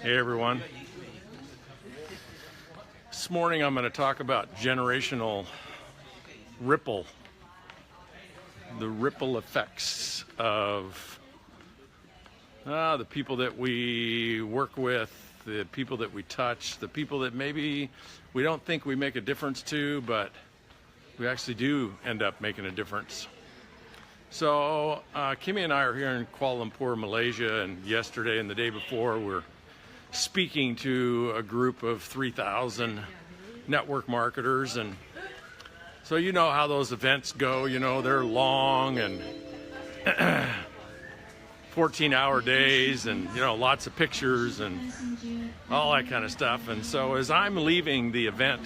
Hey everyone. This morning I'm going to talk about generational ripple, the ripple effects of the people that we work with, the people that we touch, the people that maybe we don't think we make a difference to, but we actually do end up making a difference. So Kimmy and I are here in Kuala Lumpur, Malaysia, and yesterday and the day before we're speaking to a group of 3,000 network marketers. And so you know how those events go, you know, they're long and 14-hour days and, you know, lots of pictures and all that kind of stuff. And so as I'm leaving the event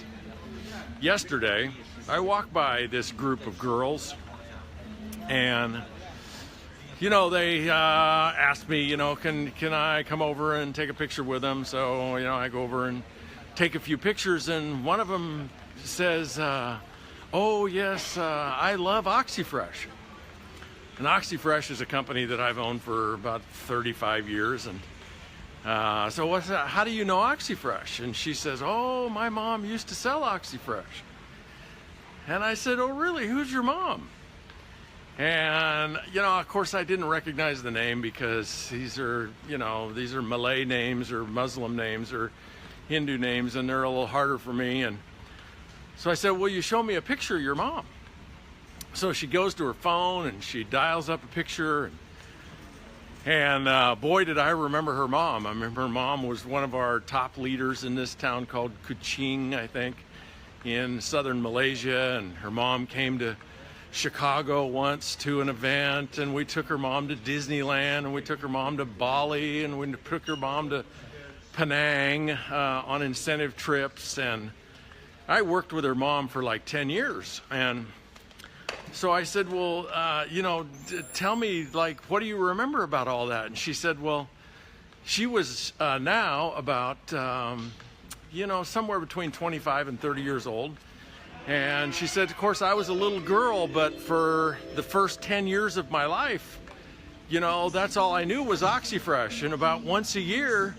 yesterday, I walked by this group of girls and you know, they asked me, you know, can I come over and take a picture with them? So, you know, I go over and take a few pictures, and one of them says, oh, yes, I love OxyFresh. And OxyFresh is a company that I've owned for about 35 years. And so what's that? How do you know OxyFresh? And she says, oh, my mom used to sell OxyFresh. And I said, oh, really? Who's your mom? And, you know, of course I didn't recognize the name because these are, you know, these are Malay names or Muslim names or Hindu names, and they're a little harder for me. And so I said, will you show me a picture of your mom? So she goes to her phone and she dials up a picture. And boy, did I remember her mom. I remember her mom was one of our top leaders in this town called Kuching, I think, in southern Malaysia. And her mom came to Chicago once to an event, and we took her mom to Disneyland, and we took her mom to Bali, and we took her mom to Penang on incentive trips. And I worked with her mom for like 10 years. And so I said, well, you know, tell me, like, what do you remember about all that? And she said, well, she was now about, you know, somewhere between 25 and 30 years old. And she said, of course, I was a little girl, but for the first 10 years of my life, you know, that's all I knew was OxyFresh. And about once a year,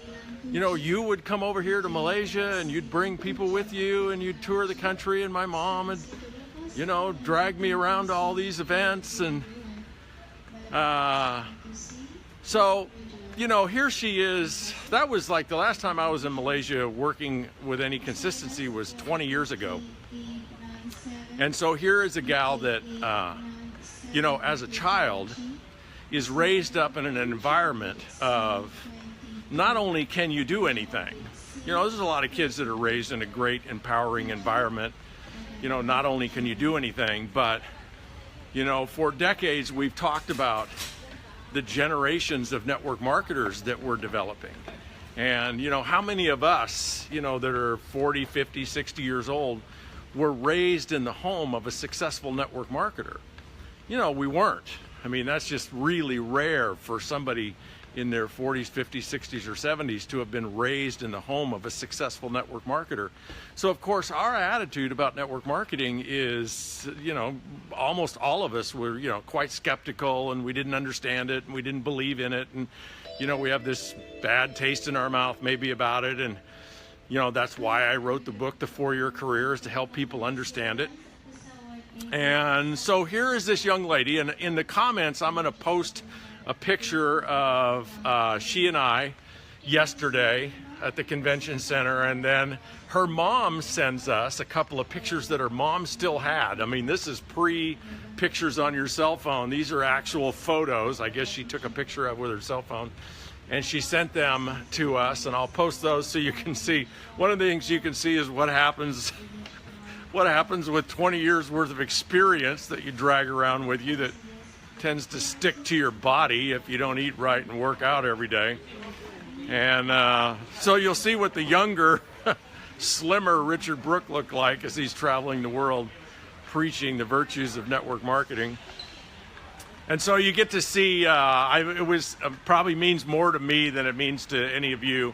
you know, you would come over here to Malaysia and you'd bring people with you and you'd tour the country, and my mom would, you know, drag me around to all these events. And so, you know, here she is. That was like the last time I was in Malaysia working with any consistency was 20 years ago. And so here is a gal that, you know, as a child is raised up in an environment of not only can you do anything, you know, there's a lot of kids that are raised in a great, empowering environment. You know, not only can you do anything, but, you know, for decades we've talked about the generations of network marketers that we're developing. And, you know, how many of us, you know, that are 40, 50, 60 years old were raised in the home of a successful network marketer? You know, we weren't. I mean, that's just really rare for somebody in their 40s, 50s, 60s, or 70s to have been raised in the home of a successful network marketer. So, of course, our attitude about network marketing is, you know, almost all of us were, you know, quite skeptical, and we didn't understand it, and we didn't believe in it, and, you know, we have this bad taste in our mouth maybe about it. And you know, that's why I wrote the book, The 4-Year Career, is to help people understand it. And so here is this young lady, and in the comments, I'm going to post a picture of she and I yesterday at the convention center, and then her mom sends us a couple of pictures that her mom still had. I mean, this is pre-pictures on your cell phone. These are actual photos. I guess she took a picture of with her cell phone. And she sent them to us, and I'll post those so you can see. One of the things you can see is what happens with 20 years worth of experience that you drag around with you that tends to stick to your body if you don't eat right and work out every day. And so you'll see what the younger, slimmer Richard Brooke looked like as he's traveling the world preaching the virtues of network marketing. And so you get to see, it was probably means more to me than it means to any of you,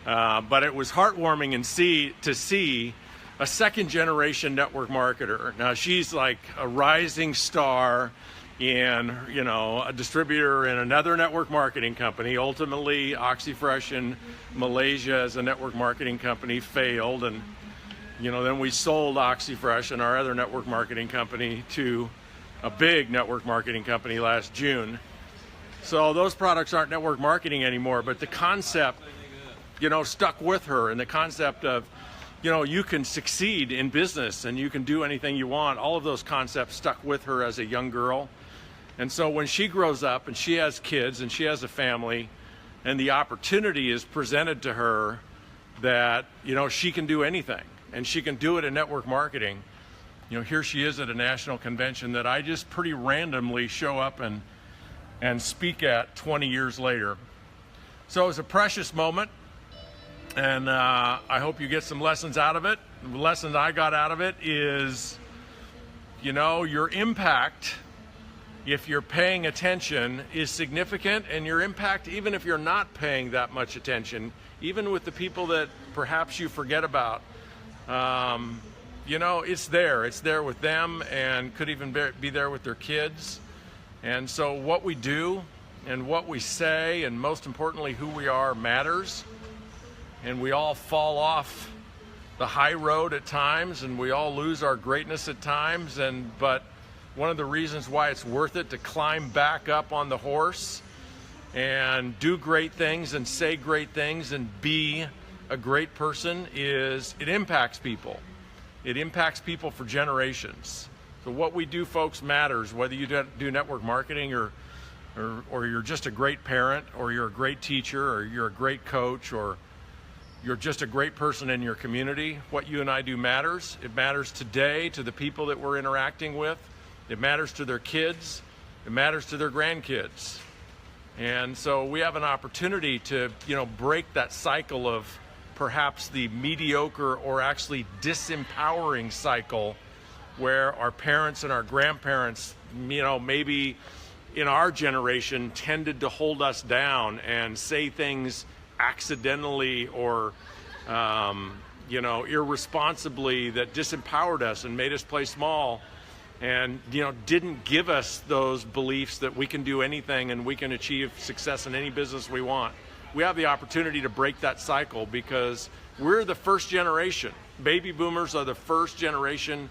but it was heartwarming to see a second generation network marketer. Now she's like a rising star in, you know, a distributor in another network marketing company. Ultimately, OxyFresh in Malaysia as a network marketing company failed, and you know, then we sold OxyFresh and our other network marketing company to a big network marketing company last June. So those products aren't network marketing anymore, but the concept, you know, stuck with her, and the concept of, you know, you can succeed in business and you can do anything you want. All of those concepts stuck with her as a young girl. And so when she grows up and she has kids and she has a family and the opportunity is presented to her that, you know, she can do anything and she can do it in network marketing, you know, here she is at a national convention that I just pretty randomly show up and speak at 20 years later. So it was a precious moment, and I hope you get some lessons out of it. The lesson I got out of it is, you know, your impact, if you're paying attention, is significant, and your impact, even if you're not paying that much attention, even with the people that perhaps you forget about, you know, it's there. It's there with them, and could even be there with their kids. And so what we do and what we say, and most importantly who we are, matters. And we all fall off the high road at times, and we all lose our greatness at times, but one of the reasons why it's worth it to climb back up on the horse and do great things and say great things and be a great person is it impacts people. It impacts people for generations. So what we do, folks, matters, whether you do network marketing or you're just a great parent, or you're a great teacher, or you're a great coach, or you're just a great person in your community. What you and I do matters. It matters today to the people that we're interacting with. It matters to their kids. It matters to their grandkids. And so we have an opportunity to, you know, break that cycle of perhaps the mediocre or actually disempowering cycle where our parents and our grandparents, you know, maybe in our generation tended to hold us down and say things accidentally or, you know, irresponsibly that disempowered us and made us play small, and, you know, didn't give us those beliefs that we can do anything and we can achieve success in any business we want. We have the opportunity to break that cycle because we're the first generation. Baby boomers are the first generation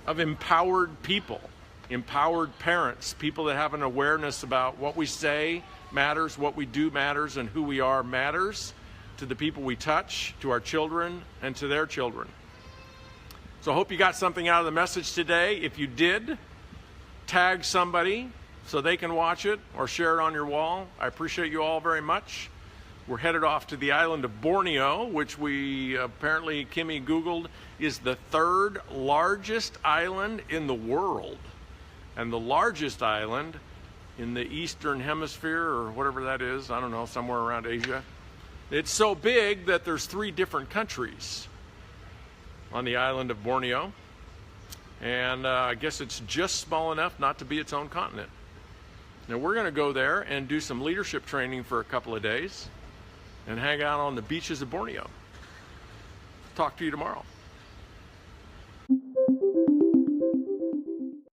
of empowered people, empowered parents, people that have an awareness about what we say matters, what we do matters, and who we are matters to the people we touch, to our children, and to their children. So I hope you got something out of the message today. If you did, tag somebody so they can watch it or share it on your wall. I appreciate you all very much. We're headed off to the island of Borneo, which we apparently, Kimmy Googled, is the third largest island in the world, and the largest island in the Eastern Hemisphere, or whatever that is, I don't know, somewhere around Asia. It's so big that there's 3 different countries on the island of Borneo, and I guess it's just small enough not to be its own continent. Now we're going to go there and do some leadership training for a couple of days and hang out on the beaches of Borneo. Talk to you tomorrow.